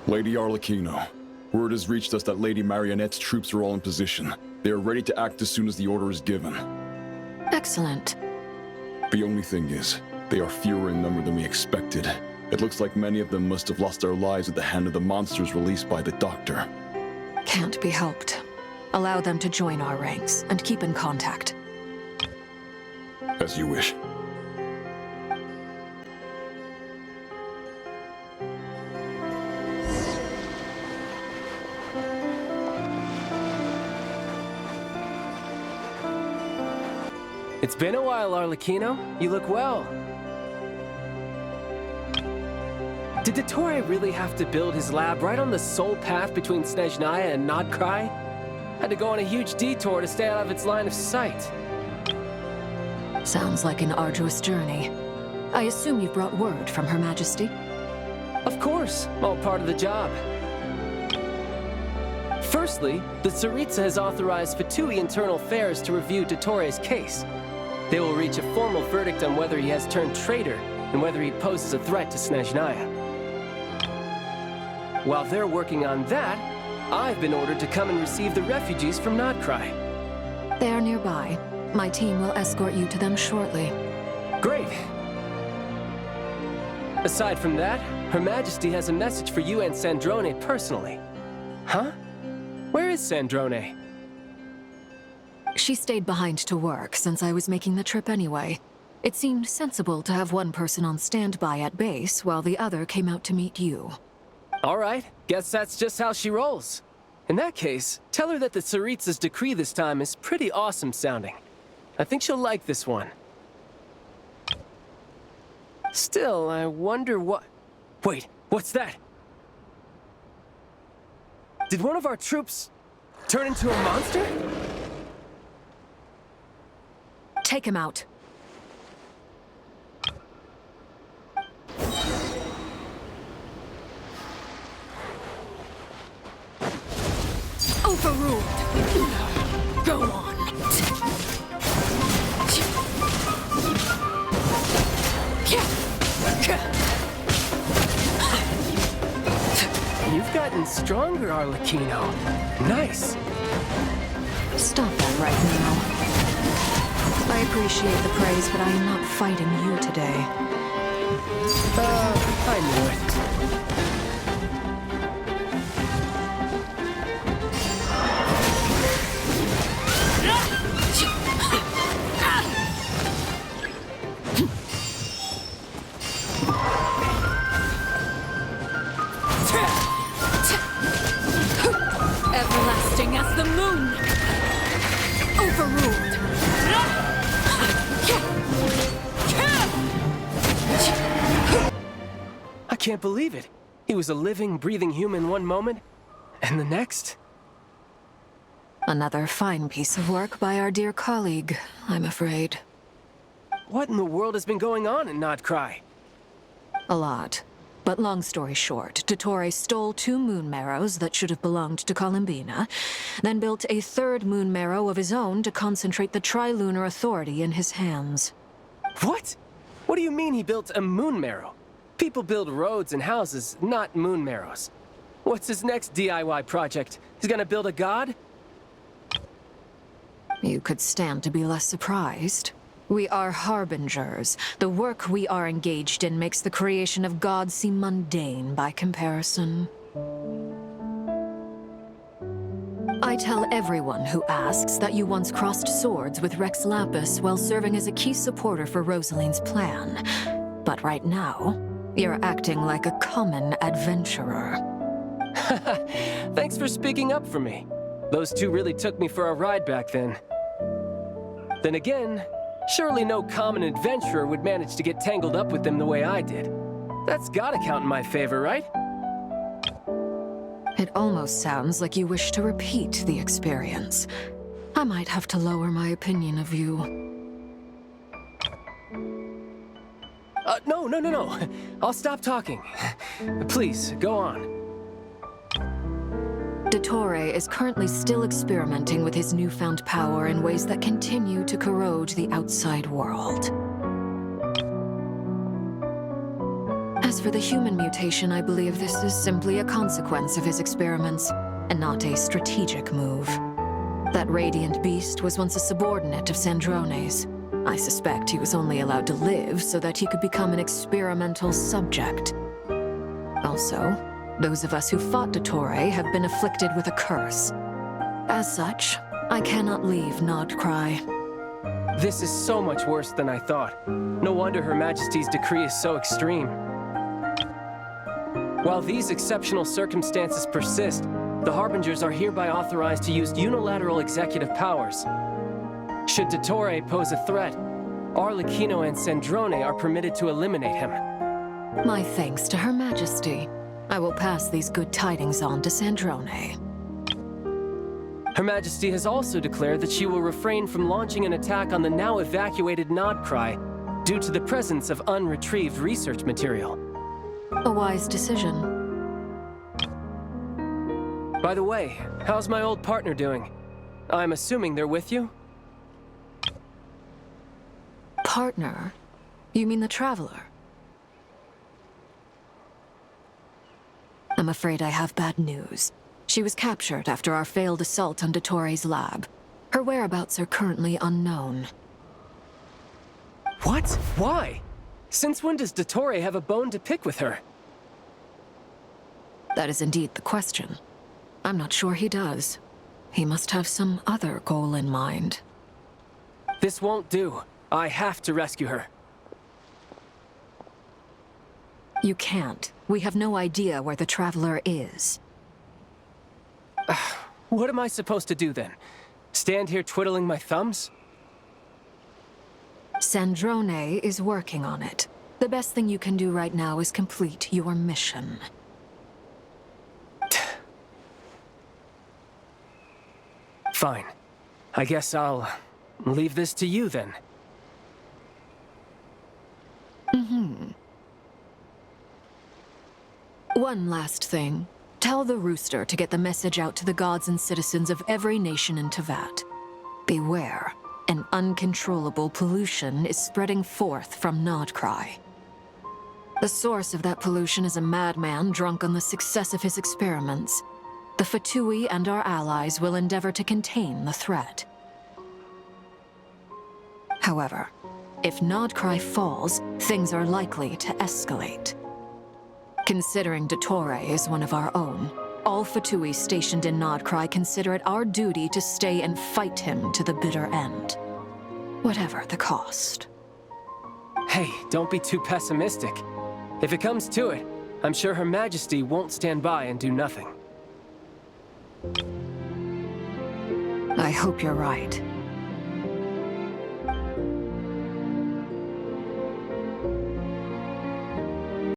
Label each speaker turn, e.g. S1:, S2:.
S1: Lady Arlecchino, word has reached us that Lady Marionette's troops are all in position. They are ready to act as soon as the order is given.
S2: Excellent.
S1: The only thing is, they are fewer in number than we expected. It looks like many of them must have lost their lives at the hand of the monsters released by the Doctor.
S2: Can't be helped. Allow them to join our ranks, and keep in contact.
S1: As you wish.
S3: It's been a while, Arlecchino. You look well. Did Dottore really have to build his lab right on the sole path between Snezhnaya and Nodcry? Had to go on a huge detour to stay out of its line of sight.
S2: Sounds like an arduous journey. I assume you brought word from Her Majesty?
S3: Of course, all part of the job. Firstly, the Tsaritsa has authorized Fatui Internal Affairs to review Dottore's case. They will reach a formal verdict on whether he has turned traitor and whether he poses a threat to Snezhnaya. While they're working on that, I've been ordered to come and receive the refugees from Nodcry.
S2: They are nearby. My team will escort you to them shortly.
S3: Great. Aside from that, Her Majesty has a message for you and Sandrone personally. Huh? Where is Sandrone?
S2: She stayed behind to work since I was making the trip anyway. It seemed sensible to have one person on standby at base while the other came out to meet you.
S3: All right, guess that's just how she rolls. In that case, tell her that the Tsaritsa's decree this time is pretty awesome sounding. I think she'll like this one. Still, I wonder what... Wait, what's that? Did one of our troops turn into a monster?
S2: Take him out. Overruled. Go on.
S3: You've gotten stronger, Arlecchino. Nice.
S2: Stop that right now. I appreciate the praise, but I am not fighting you today.
S3: I knew it.
S2: Everlasting as the moon! Overruled!
S3: I can't believe it. He was a living, breathing human one moment, and the next...
S2: Another fine piece of work by our dear colleague, I'm afraid.
S3: What in the world has been going on in Nodcry?
S2: A lot. But long story short, Dottore stole 2 moon marrows that should have belonged to Columbina, then built a 3rd moon marrow of his own to concentrate the Trilunar Authority in his hands.
S3: What? What do you mean he built a moon marrow? People build roads and houses, not moon marrows. What's his next DIY project? He's gonna build a god?
S2: You could stand to be less surprised. We are harbingers. The work we are engaged in makes the creation of gods seem mundane by comparison. I tell everyone who asks that you once crossed swords with Rex Lapis while serving as a key supporter for Rosaline's plan. But right now, you're acting like a common adventurer.
S3: Thanks for speaking up for me. Those 2 really took me for a ride back then. Then again, surely no common adventurer would manage to get tangled up with them the way I did. That's gotta count in my favor, right?
S2: It almost sounds like you wish to repeat the experience. I might have to lower my opinion of you.
S3: No. I'll stop talking. Please, go on.
S2: Dottore is currently still experimenting with his newfound power in ways that continue to corrode the outside world. As for the human mutation, I believe this is simply a consequence of his experiments, and not a strategic move. That radiant beast was once a subordinate of Sandrone's. I suspect he was only allowed to live so that he could become an experimental subject. Also, those of us who fought Dottore have been afflicted with a curse. As such, I cannot leave Nodcry.
S3: This is so much worse than I thought. No wonder Her Majesty's decree is so extreme. While these exceptional circumstances persist, the Harbingers are hereby authorized to use unilateral executive powers. Should Dottore pose a threat, Arlecchino and Sandrone are permitted to eliminate him.
S2: My thanks to Her Majesty. I will pass these good tidings on to Sandrone.
S3: Her Majesty has also declared that she will refrain from launching an attack on the now evacuated Nodcry due to the presence of unretrieved research material.
S2: A wise decision.
S3: By the way, how's my old partner doing? I'm assuming they're with you?
S2: Partner? You mean the Traveler? I'm afraid I have bad news. She was captured after our failed assault on Dottore's lab. Her whereabouts are currently unknown.
S3: What? Why? Since when does Dottore have a bone to pick with her?
S2: That is indeed the question. I'm not sure he does. He must have some other goal in mind.
S3: This won't do. I have to rescue her.
S2: You can't. We have no idea where the Traveler is.
S3: What am I supposed to do then? Stand here twiddling my thumbs?
S2: Sandrone is working on it. The best thing you can do right now is complete your mission.
S3: Fine. I guess I'll leave this to you then.
S2: One last thing. Tell the Rooster to get the message out to the gods and citizens of every nation in Teyvat. Beware. An uncontrollable pollution is spreading forth from Nodcry. The source of that pollution is a madman drunk on the success of his experiments. The Fatui and our allies will endeavor to contain the threat. However, if Nodcry falls, things are likely to escalate. Considering Dottore is one of our own, all Fatui stationed in Nodcry consider it our duty to stay and fight him to the bitter end. Whatever the cost.
S3: Hey, don't be too pessimistic. If it comes to it, I'm sure Her Majesty won't stand by and do nothing.
S2: I hope you're right.